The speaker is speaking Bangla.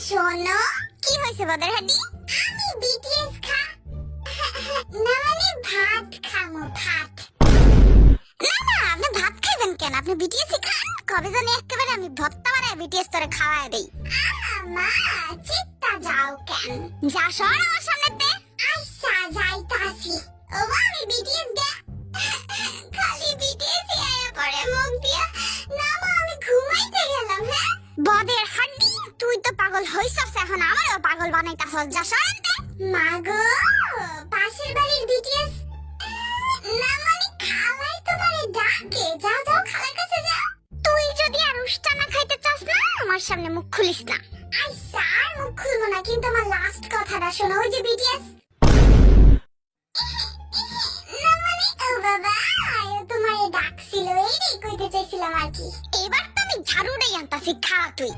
শোনো, কি হয়েছে বদর হাড্ডি? আমি বিটিএস না মানে ভাত খামো, ভাত। না না, আপনি ভাত খাইবেন কেন? আপনি বিটিএস খান। কবে জানি একেবারে আমি ভত্তা বানায় বিটিএস তোরে খাওয়ায় দেই। মা চিত্তা যাও কেন? যা সর আমার সামনেতে। আচ্ছা যাইতাছি। ও আমি বিটিএস গে খালি বিটিএস আয়া পড়ে মুখ দিয়া। না মা আমি ঘুমাইতে গেলাম। হ্যাঁ বদের হাড্ডি, তুই তো পাগল হইছস, এখন আমারও পাগল বানাইতাছস। যা সরতে। মা গো পাশের বাড়ির বিটিএস না মানে খালাই তোমারে ডাকে। যাও যাও খালার কাছে যাও। তুই যদি আর উষ্টা না খাইতে চাস না আমার সামনে মুখ খুলিস না। আচ্ছা আর মুখ খুলবো না, কিন্তু আমার লাস্ট কথাটা শোনো। ওই যে বিটিএস না মানে ও বাবা তোমারে ডাকছিল, এইটাই কইতে চাইছিলাম আর কি। এবার তো আমি ঝাড়ুটাই আনতাছি, খা তুই।